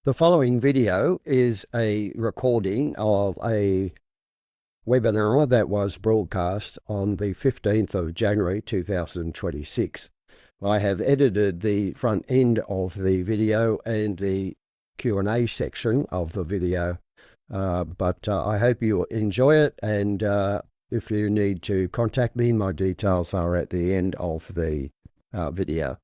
The following video is a recording of a webinar that was broadcast on the 15th of January 2026. I have edited the front end of the video and the Q&A section of the video, but I hope you enjoy it, and if you need to contact me, my details are at the end of the video.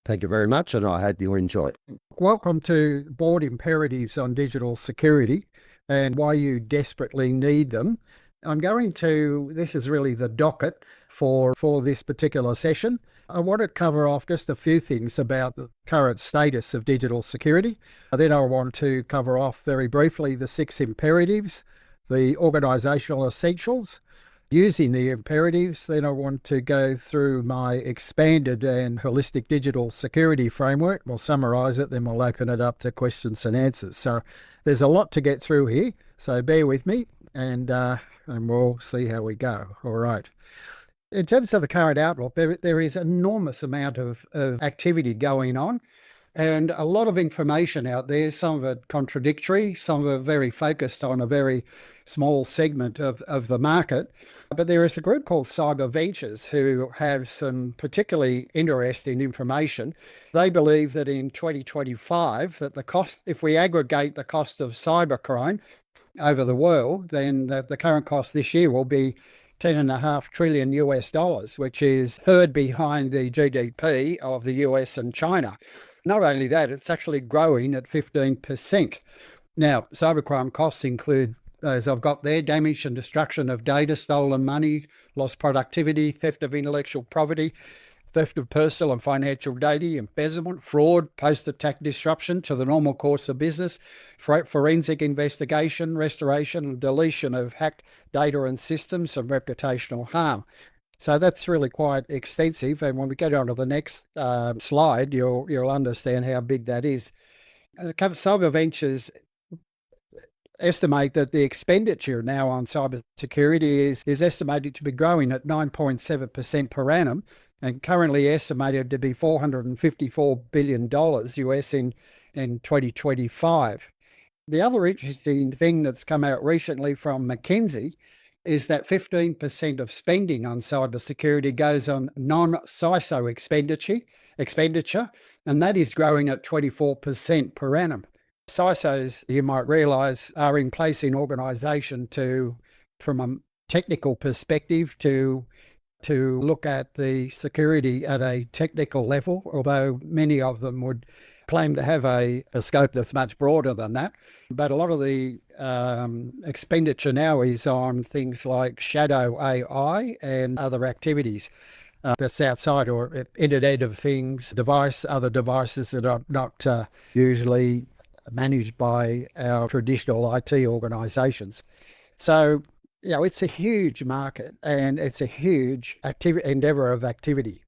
Thank you very much, and I hope you enjoy it. Welcome to Board Imperatives on Digital Security and why you desperately need them. This is really the docket for this particular session. I want to cover off just a few things about the current status of digital security. Then I want to cover off very briefly the 6 imperatives, the organisational essentials, using the imperatives. Then I want to go through my expanded and holistic digital security framework. We'll summarise it, then we'll open it up to questions and answers. So there's a lot to get through here, so bear with me and we'll see how we go. All right. In terms of the current outlook, there is an enormous amount of activity going on and a lot of information out there, some of it contradictory, some of it very focused on a very small segment of the market. But there is a group called Cyber Ventures who have some particularly interesting information. They believe that in 2025, that the cost, if we aggregate the cost of cybercrime over the world, then the current cost this year will be $10.5 trillion US, which is third behind the GDP of the US and China. Not only that, it's actually growing at 15%. Now, cybercrime costs include, as I've got there, damage and destruction of data, stolen money, lost productivity, theft of intellectual property, theft of personal and financial data, embezzlement, fraud, post-attack disruption to the normal course of business, forensic investigation, restoration and deletion of hacked data and systems, and reputational harm. So that's really quite extensive, and when we get on to the next slide, you'll understand how big that is. Cyber Ventures estimate that the expenditure now on cyber security is estimated to be growing at 9.7% per annum, and currently estimated to be $454 billion US in 2025. The other interesting thing that's come out recently from McKinsey is that 15% of spending on cybersecurity goes on non-CISO expenditure, and that is growing at 24% per annum. CISOs, you might realise, are in place in organisation from a technical perspective, to look at the security at a technical level, although many of them would claim to have a scope that's much broader than that. But a lot of the expenditure now is on things like shadow AI and other activities that's outside or Internet of Things other devices that are not usually managed by our traditional IT organisations. So, it's a huge market and it's a huge endeavour of activity.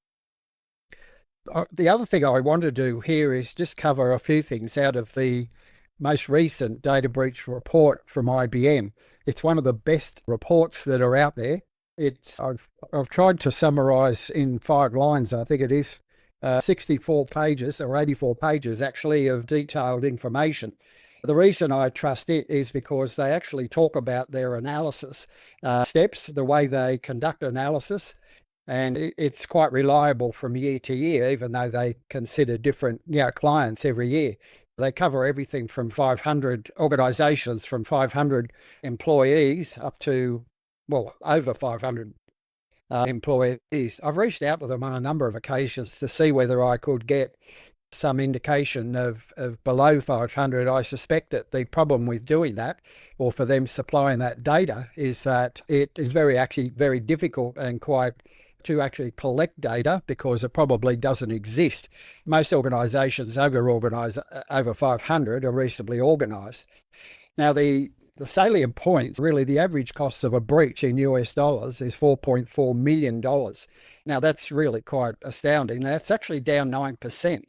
The other thing I want to do here is just cover a few things out of the most recent data breach report from IBM. It's one of the best reports that are out there. I've tried to summarise in 5 lines, I think it is, 64 pages or 84 pages actually of detailed information. The reason I trust it is because they actually talk about their analysis steps, the way they conduct analysis, and it's quite reliable from year to year, even though they consider different clients every year. They cover everything from 500 organisations, from 500 employees up to, over 500 employees. I've reached out to them on a number of occasions to see whether I could get some indication of below 500. I suspect that the problem with doing that, or for them supplying that data, is that it is very difficult and quite to actually collect data, because it probably doesn't exist. Most organisations over 500 are reasonably organised. Now, the salient points, really, the average cost of a breach in US dollars is $4.4 million. Now, that's really quite astounding. That's actually down 9%.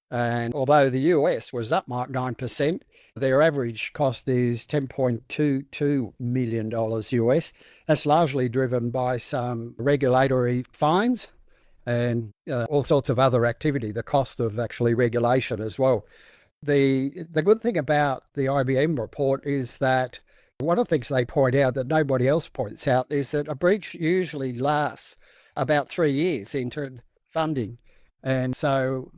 And although the US was up 9%, their average cost is $10.22 million US. That's largely driven by some regulatory fines and all sorts of other activity, the cost of actually regulation as well. The good thing about the IBM report is that one of the things they point out that nobody else points out is that a breach usually lasts about 3 years into funding. And so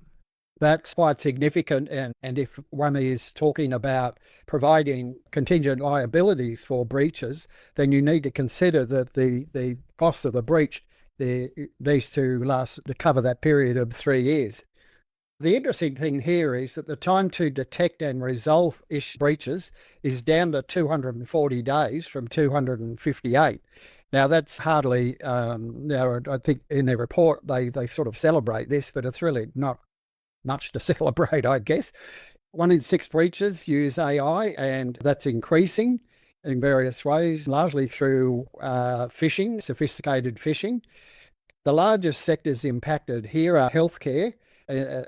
that's quite significant. And if one is talking about providing contingent liabilities for breaches, then you need to consider that the cost of the breach needs to last to cover that period of 3 years. The interesting thing here is that the time to detect and resolve breaches is down to 240 days from 258. Now, that's hardly, I think in their report, they sort of celebrate this, but it's really not much to celebrate, I guess. 1 in 6 breaches use AI, and that's increasing in various ways, largely through phishing, sophisticated phishing. The largest sectors impacted here are healthcare.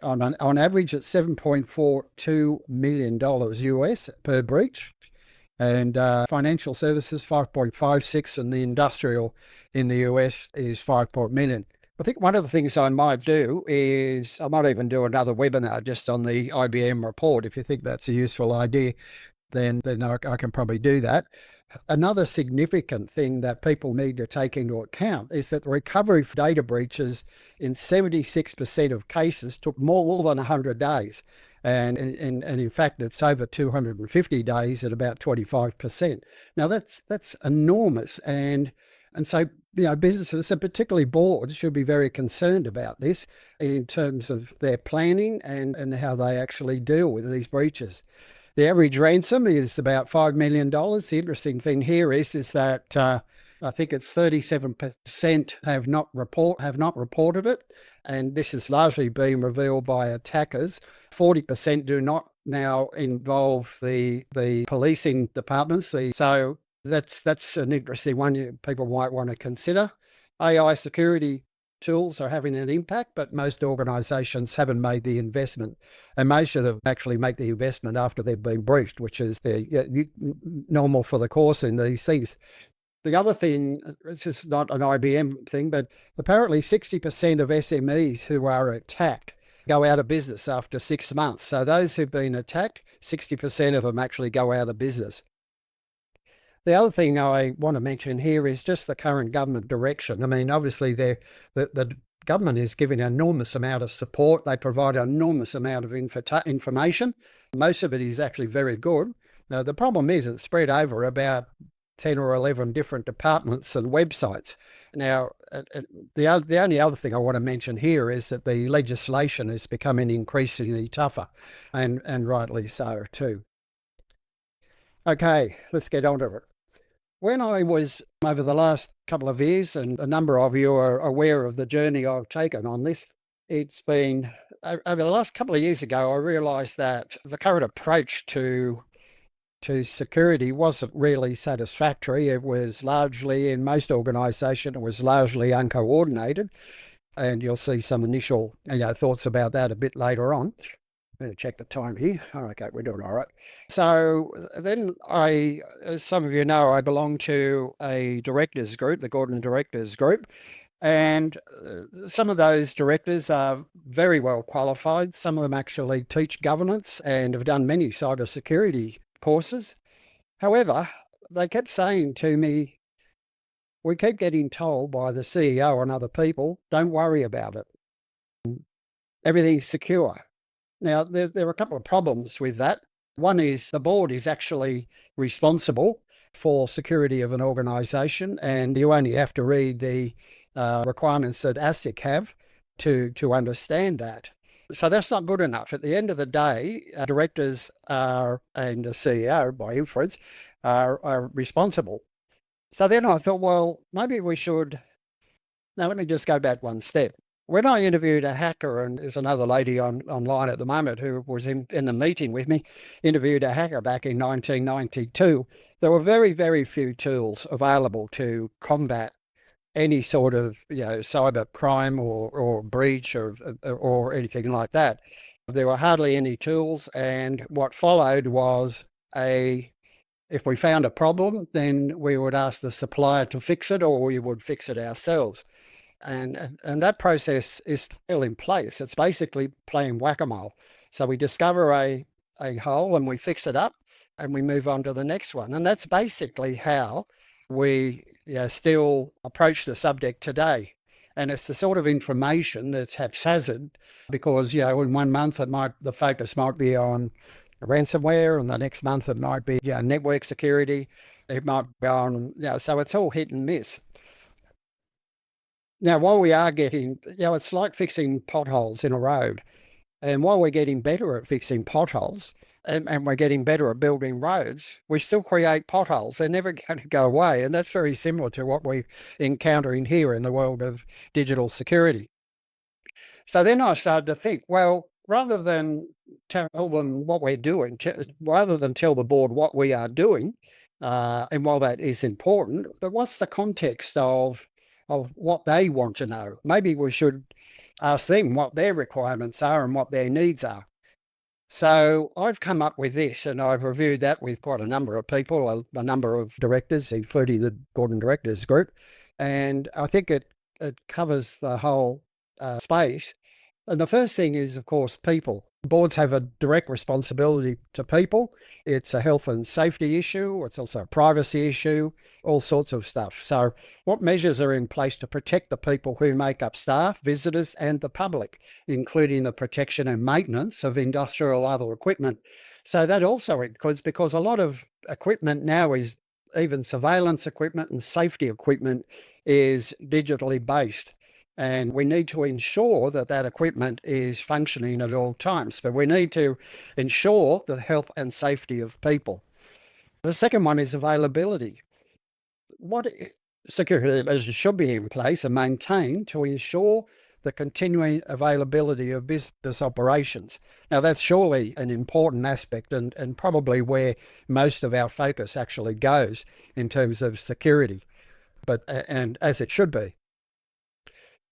On average, it's $7.42 million US per breach, and financial services 5.56, and the industrial in the US is 5 million. I think one of the things I might do is I might even do another webinar just on the IBM report. If you think that's a useful idea, then I can probably do that. Another significant thing that people need to take into account is that the recovery for data breaches in 76% of cases took more than 100 days. And in fact, it's over 250 days at about 25%. Now, that's enormous. And so, businesses, and particularly boards, should be very concerned about this in terms of their planning and how they actually deal with these breaches. The average ransom is about $5 million. The interesting thing here is that I think it's 37% have not reported it, and this is largely being revealed by attackers. 40% do not now involve the policing departments. So that's an interesting one people might want to consider. AI security tools are having an impact, but most organisations haven't made the investment, and most of them actually make the investment after they've been breached, which is normal for the course in these things. The other thing, this is not an IBM thing, but apparently 60% of SMEs who are attacked go out of business after 6 months. So those who've been attacked, 60% of them actually go out of business. The other thing I want to mention here is just the current government direction. I mean, obviously, the government is giving an enormous amount of support. They provide an enormous amount of information. Most of it is actually very good. Now, the problem is it's spread over about 10 or 11 different departments and websites. Now, the only other thing I want to mention here is that the legislation is becoming increasingly tougher, and rightly so too. Okay, let's get on to it. When I was over the last couple of years, and a number of you are aware of the journey I've taken on this, it's been over the last couple of years ago, I realised that the current approach to security wasn't really satisfactory. It was largely, in most organisations, it was largely uncoordinated, and you'll see some initial thoughts about that a bit later on. Better check the time here. Oh, okay, we're doing all right. So then as some of you know, I belong to a directors group, the Gordon Directors Group, and some of those directors are very well qualified. Some of them actually teach governance and have done many cybersecurity courses. However, they kept saying to me, we keep getting told by the CEO and other people, don't worry about it. Everything's secure. Now, there are a couple of problems with that. One is the board is actually responsible for security of an organisation, and you only have to read the requirements that ASIC have to understand that. So that's not good enough. At the end of the day, directors and the CEO, by inference, are responsible. So then I thought, well, maybe we should... Now, let me just go back one step. When I interviewed a hacker, and there's another lady online at the moment who was in the meeting with me, interviewed a hacker back in 1992, there were very, very few tools available to combat any sort of cyber crime or breach or anything like that. There were hardly any tools, and what followed was if we found a problem, then we would ask the supplier to fix it, or we would fix it ourselves. And that process is still in place. It's basically playing whack-a-mole. So we discover a a hole and we fix it up and we move on to the next one. And that's basically how we still approach the subject today. And it's the sort of information that's haphazard because, in 1 month the focus might be on ransomware, and the next month it might be network security. It might be on, so it's all hit and miss. Now, while we are getting, it's like fixing potholes in a road. And while we're getting better at fixing potholes and we're getting better at building roads, we still create potholes. They're never going to go away. And that's very similar to what we're encountering here in the world of digital security. So then I started to think, well, rather than tell them what we're doing, rather than tell the board what we are doing, and while that is important, but what's the context of what they want to know? Maybe we should ask them what their requirements are and what their needs are. So I've come up with this, and I've reviewed that with quite a number of people, a number of directors, including the Board and Directors group. And I think it covers the whole space. And the first thing is, of course, people. Boards have a direct responsibility to people. It's a health and safety issue. It's also a privacy issue, all sorts of stuff. So what measures are in place to protect the people who make up staff, visitors, and the public, including the protection and maintenance of industrial other equipment? So that also includes, because a lot of equipment now is, even surveillance equipment and safety equipment, is digitally based. And we need to ensure that that equipment is functioning at all times. But we need to ensure the health and safety of people. The second one is availability. What security measures should be in place and maintained to ensure the continuing availability of business operations? Now, that's surely an important aspect and probably where most of our focus actually goes in terms of security, and as it should be.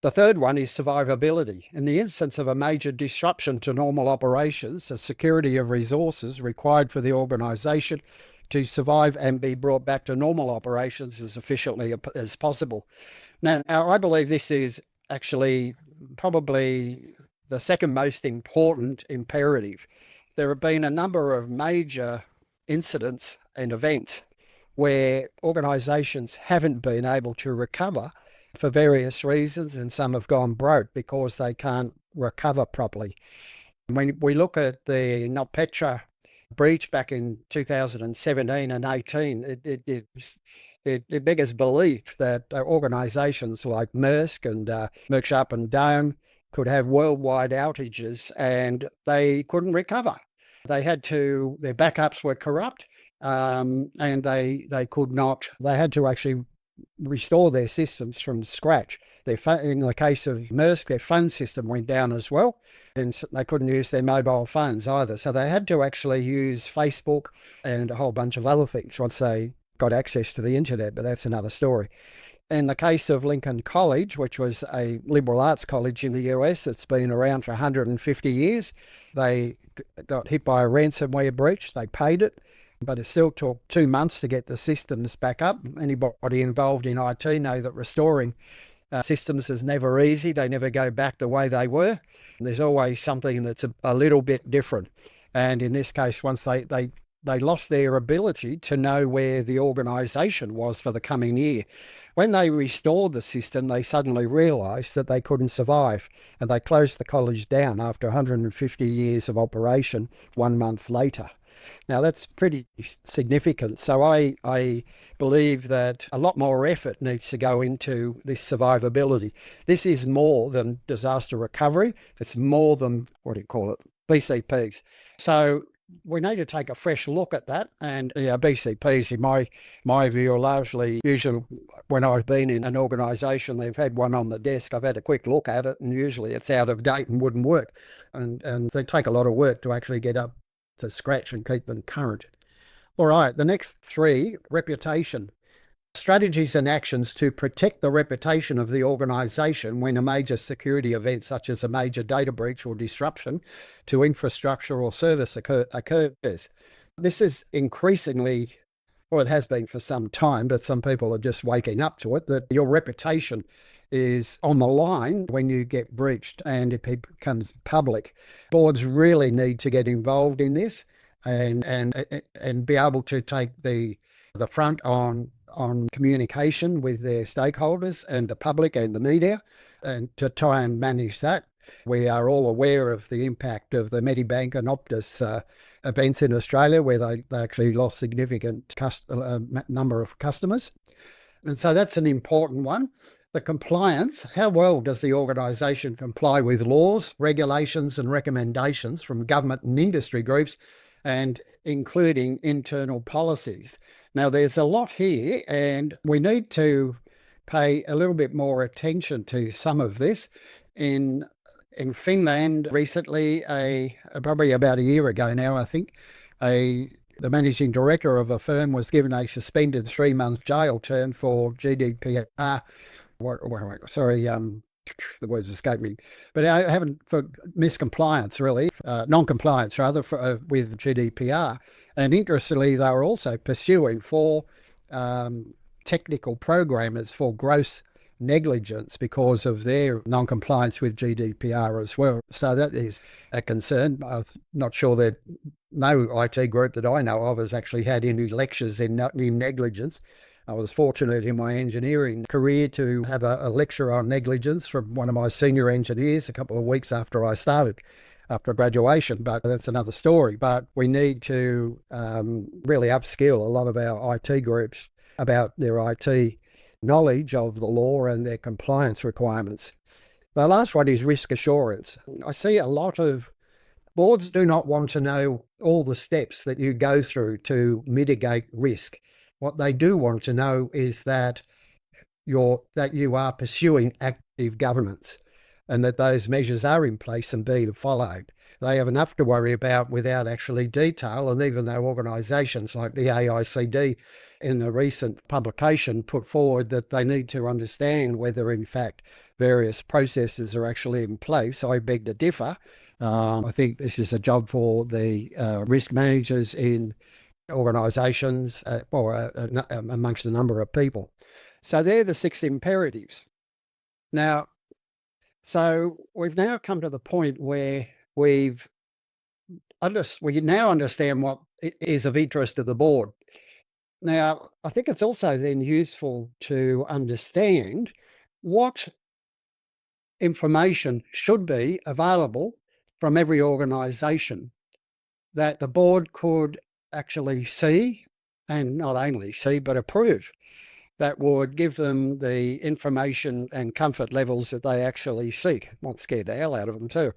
The third one is survivability. In the instance of a major disruption to normal operations, the security of resources required for the organisation to survive and be brought back to normal operations as efficiently as possible. Now, I believe this is actually probably the second most important imperative. There have been a number of major incidents and events where organisations haven't been able to recover for various reasons, and some have gone broke because they can't recover properly. When we look at the NotPetya breach back in 2017 and 18, it beggars belief that organisations like Maersk and Merck and Dome could have worldwide outages and they couldn't recover. They had to, their backups were corrupt, and they could not, they had to actually restore their systems from scratch. In the case of Maersk, their phone system went down as well, and they couldn't use their mobile phones either. So they had to actually use Facebook and a whole bunch of other things once they got access to the internet, but that's another story. In the case of Lincoln College, which was a liberal arts college in the US that's been around for 150 years, they got hit by a ransomware breach. They paid it, but it still took 2 months to get the systems back up. Anybody involved in IT know that restoring systems is never easy. They never go back the way they were. There's always something that's a little bit different. And in this case, once they lost their ability to know where the organisation was for the coming year. When they restored the system, they suddenly realised that they couldn't survive, and they closed the college down after 150 years of operation 1 month later. Now, that's pretty significant. So I believe that a lot more effort needs to go into this survivability. This is more than disaster recovery. It's more than, BCPs. So we need to take a fresh look at that. And BCPs, in my view, are largely, usually when I've been in an organisation, they've had one on the desk. I've had a quick look at it, and usually it's out of date and wouldn't work. And they take a lot of work to actually get up to scratch and keep them current. All right, the next three: reputation. Strategies and actions to protect the reputation of the organisation when a major security event such as a major data breach or disruption to infrastructure or service occurs. This is increasingly, well, it has been for some time, but some people are just waking up to it, that your reputation is on the line when you get breached and it becomes public. Boards really need to get involved in this. and be able to take the front on communication with their stakeholders and the public and the media, and to try and manage that. We are all aware of the impact of the Medibank and Optus events in Australia, where they actually lost significant number of customers. And so that's an important one. The compliance, how well does the organisation comply with laws, regulations and recommendations from government and industry groups, and including internal policies? Now, there's a lot here, and we need to pay a little bit more attention to some of this. In Finland recently, probably about a year ago now, I think, the managing director of a firm was given a suspended 3-month jail term for GDPR. Sorry, the words escape me. But I haven't, for miscompliance, really, non-compliance rather, with GDPR. And interestingly, they were also pursuing 4 technical programmers for gross negligence because of their non-compliance with GDPR as well. So that is a concern. I'm not sure that no IT group that I know of has actually had any lectures in negligence. I was fortunate in my engineering career to have a lecture on negligence from one of my senior engineers a couple of weeks after I started, after graduation, but that's another story. But we need to really upskill a lot of our IT groups about their IT knowledge of the law and their compliance requirements. The last one is risk assurance. I see a lot of boards do not want to know all the steps that you go through to mitigate risk. What they do want to know is that you are pursuing active governance and that those measures are in place and being followed. They have enough to worry about without actually detail, and even though organisations like the AICD in a recent publication put forward that they need to understand whether in fact various processes are actually in place, I beg to differ. I think this is a job for the risk managers in organisations or amongst a number of people. So they're the 6 imperatives. Now, so we've now come to the point where we now understand what is of interest to the board. Now, I think it's also then useful to understand what information should be available from every organisation that the board could actually see, and not only see, but approve, that would give them the information and comfort levels that they actually seek. Might scare the hell out of them too.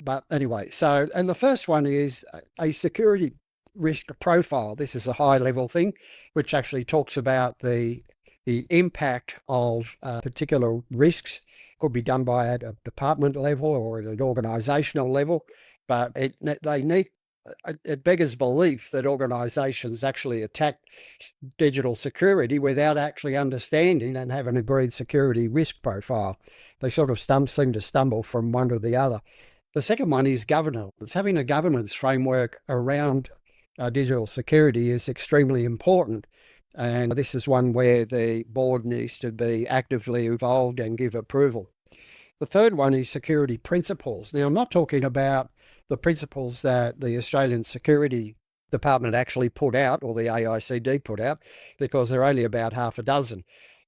But anyway, so, and the first one is a security risk profile. This is a high level thing, which actually talks about the impact of particular risks. Could be done by at a department level or at an organisational level, but it beggars belief that organisations actually attack digital security without actually understanding and having an agreed security risk profile. They sort of seem to stumble from one to the other. The second one is governance. Having a governance framework around digital security is extremely important. And this is one where the board needs to be actively involved and give approval. The third one is security principles. Now, I'm not talking about the principles that the Australian Security Department actually put out, or the AICD put out, because there are only about half a dozen.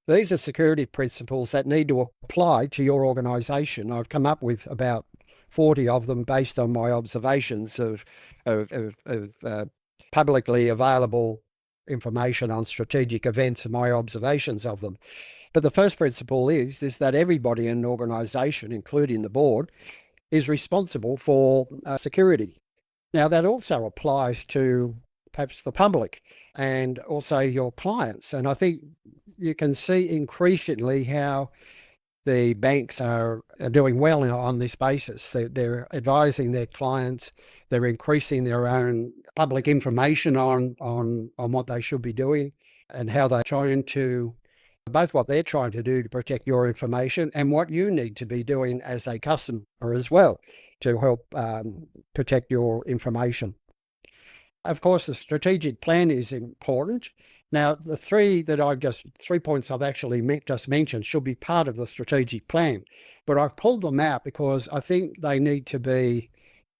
These are security principles that need to apply to your organisation. I've come up with about 40 of them based on my observations of publicly available information on strategic events and my observations of them. But the first principle is that everybody in an organisation, including the board, is responsible for security. Now, that also applies to perhaps the public and also your clients. And I think you can see increasingly how the banks are doing well on this basis. They're advising their clients, they're increasing their own public information on what they should be doing and how they're trying to, both what they're trying to do to protect your information and what you need to be doing as a customer as well to help protect your information. Of course, the strategic plan is important. Now, the 3 points I've actually just mentioned should be part of the strategic plan, but I've pulled them out because I think they need to be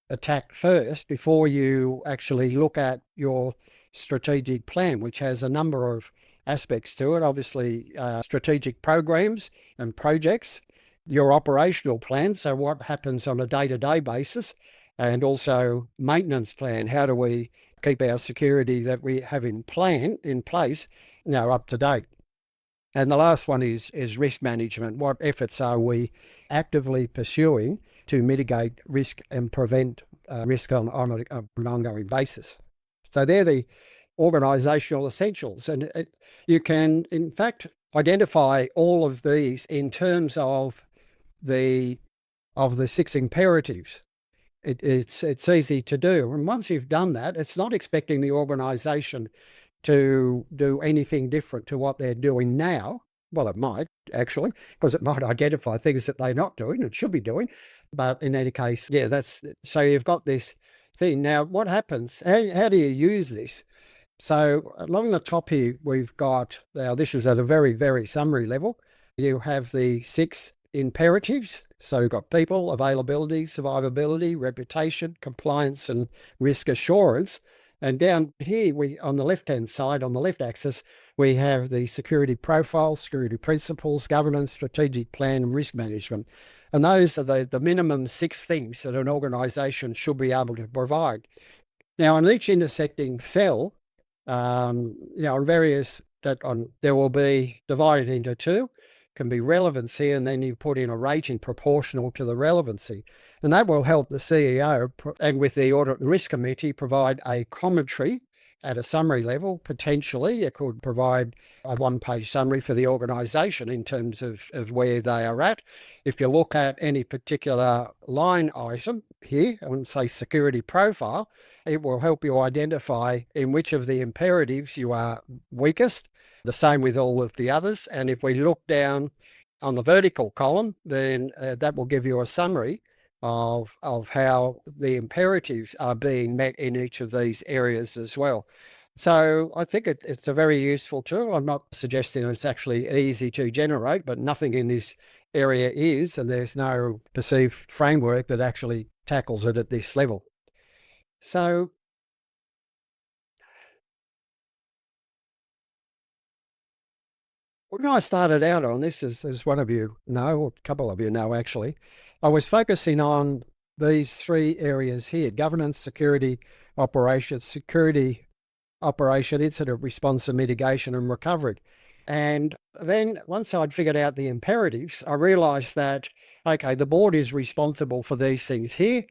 attacked first before you actually look at your strategic plan, which has a number of aspects to it. Obviously, strategic programs and projects, your operational plan, so what happens on a day-to-day basis, and also maintenance plan. How do we keep our security that we have in place, up to date? And the last one is risk management. What efforts are we actively pursuing to mitigate risk and prevent risk on an ongoing basis? So they're the organisational essentials. And you can, in fact, identify all of these in terms of the 6 imperatives. It's easy to do. And once you've done that, it's not expecting the organisation to do anything different to what they're doing now. Well, it might, actually, because it might identify things that they're not doing and should be doing. But in any case, so you've got this thing. Now, what happens? How do you use this? So along the top here, we've got, now this is at a very, very summary level. You have the 6 imperatives. So you've got people, availability, survivability, reputation, compliance, and risk assurance. And down here, on the left-hand side, on the left axis, we have the security profile, security principles, governance, strategic plan, and risk management. And those are the minimum 6 things that an organisation should be able to provide. Now, on each intersecting cell, there will be divided into 2. Can be relevancy, and then you put in a rating proportional to the relevancy. And that will help the CEO and with the Audit and Risk Committee provide a commentary at a summary level. Potentially, it could provide a 1-page summary for the organisation in terms of where they are at. If you look at any particular line item here, I would say security profile, it will help you identify in which of the imperatives you are weakest. The same with all of the others. And if we look down on the vertical column, then that will give you a summary of how the imperatives are being met in each of these areas as well. So I think it's a very useful tool. I'm not suggesting it's actually easy to generate, but nothing in this area is, and there's no perceived framework that actually tackles it at this level. So when I started out on this, as one of you know, or a couple of you know actually, I was focusing on these 3 areas here: governance, security, operations, security, operation, incident response and mitigation and recovery. And then once I'd figured out the imperatives, I realised that, okay, the board is responsible for these things here.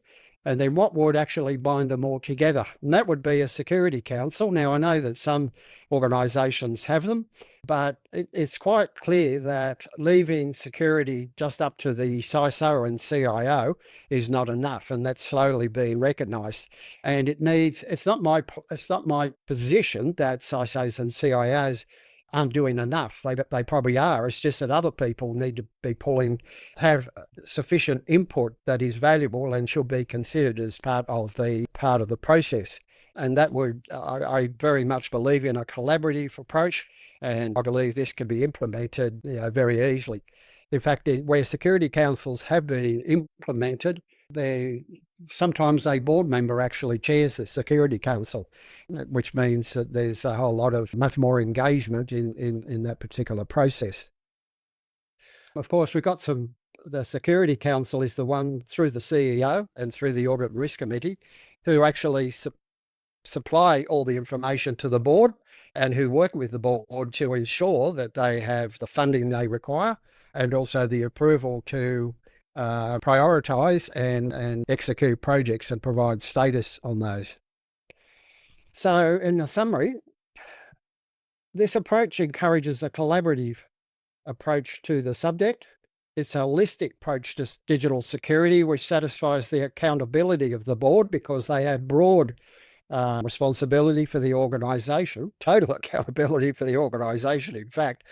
And then what would actually bind them all together? And that would be a security council. Now, I know that some organisations have them, but it's quite clear that leaving security just up to the CISO and CIO is not enough, and that's slowly being recognised. And it's not my position that CISOs and CIOs aren't doing enough. They probably are. It's just that other people need to be have sufficient input that is valuable and should be considered as part of the process. And that I very much believe in a collaborative approach, and I believe this can be implemented very easily. In fact, where security councils have been implemented, sometimes a board member actually chairs the Security Council, which means that there's a whole lot of much more engagement in that particular process. Of course, we've got the Security Council is the one through the CEO and through the Audit and Risk Committee who actually supply all the information to the board and who work with the board to ensure that they have the funding they require and also the approval to prioritise and execute projects and provide status on those. So in a summary, this approach encourages a collaborative approach to the subject. It's a holistic approach to digital security, which satisfies the accountability of the board because they have broad responsibility for the organisation, total accountability for the organisation, in fact.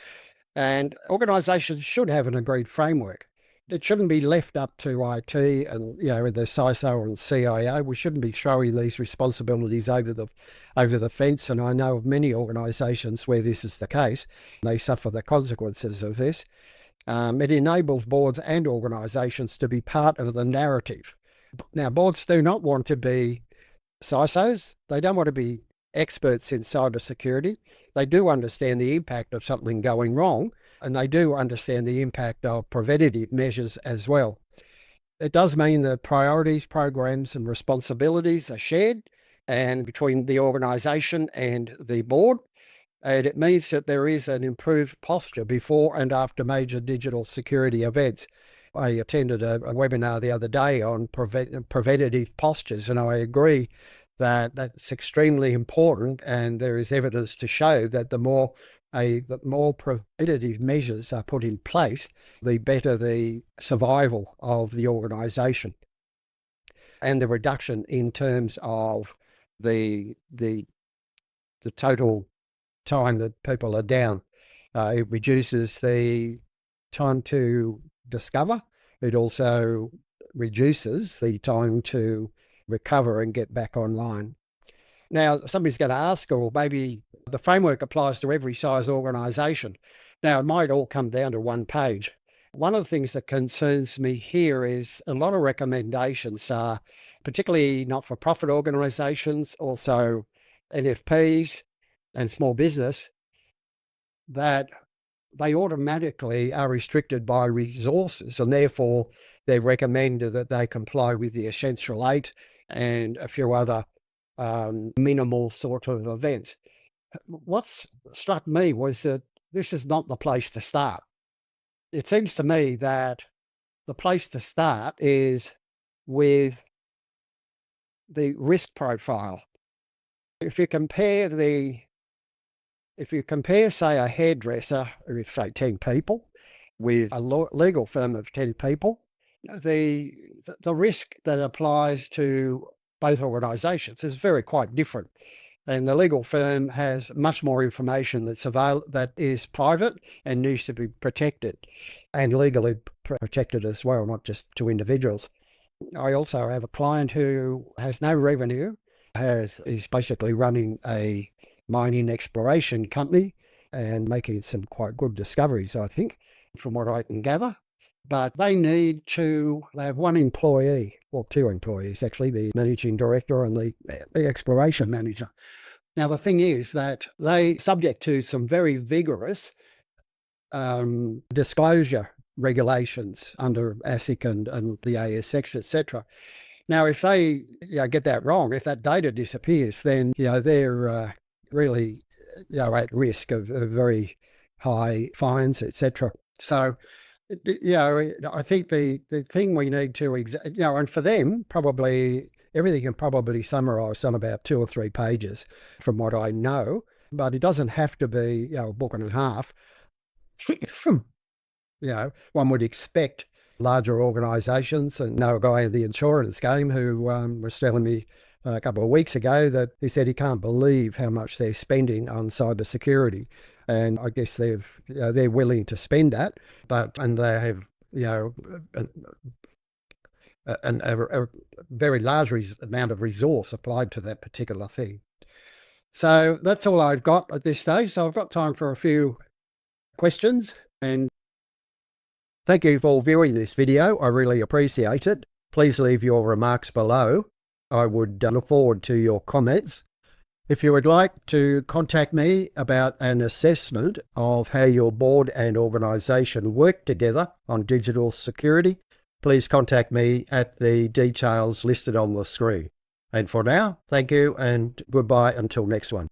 And organisations should have an agreed framework. It shouldn't be left up to IT and the CISO and CIO. We shouldn't be throwing these responsibilities over the fence. And I know of many organisations where this is the case. They suffer the consequences of this. It enables boards and organisations to be part of the narrative. Now, boards do not want to be CISOs. They don't want to be experts in cybersecurity. They do understand the impact of something going wrong, and they do understand the impact of preventative measures as well. It does mean that priorities, programs, and responsibilities are shared and between the organisation and the board. And it means that there is an improved posture before and after major digital security events. I attended a webinar the other day on preventative postures, and I agree that that's extremely important. And there is evidence to show that the more preventative measures are put in place, the better the survival of the organisation, and the reduction in terms of the total time that people are down. It reduces the time to discover. It also reduces the time to recover and get back online. Now, somebody's going to ask, well, maybe the framework applies to every size organisation. Now, it might all come down to one page. One of the things that concerns me here is a lot of recommendations are particularly not-for-profit organisations, also NFPs and small business, that they automatically are restricted by resources, and therefore they're recommended that they comply with the Essential 8 and a few other minimal sort of events. What's struck me was that this is not the place to start. It seems to me that the place to start is with the risk profile. If you compare, say, a hairdresser with, say, 10 people with a legal firm of 10 people, the risk that applies to both organisations is quite different. And the legal firm has much more information that is private and needs to be protected, and legally protected as well, not just to individuals. I also have a client who has no revenue, is basically running a mining exploration company and making some quite good discoveries, I think, from what I can gather. But they have one employee, well, two employees actually, the managing director and the exploration manager. Now, the thing is that they subject to some very vigorous disclosure regulations under ASIC and the ASX, etc. Now, if they get that wrong, if that data disappears, then they're really at risk of very high fines, etc. So, I think the thing we need to, and for them, probably everything can probably summarise on about 2 or 3 pages from what I know, but it doesn't have to be a book and a half. One would expect larger organisations, and know a guy in the insurance game who was telling me a couple of weeks ago that he said he can't believe how much they're spending on cybersecurity. And I guess they're willing to spend that, and they have a very large amount of resource applied to that particular thing. So that's all I've got at this stage. So I've got time for a few questions. And thank you for viewing this video. I really appreciate it. Please leave your remarks below. I would look forward to your comments. If you would like to contact me about an assessment of how your board and organisation work together on digital security, please contact me at the details listed on the screen. And for now, thank you and goodbye until next one.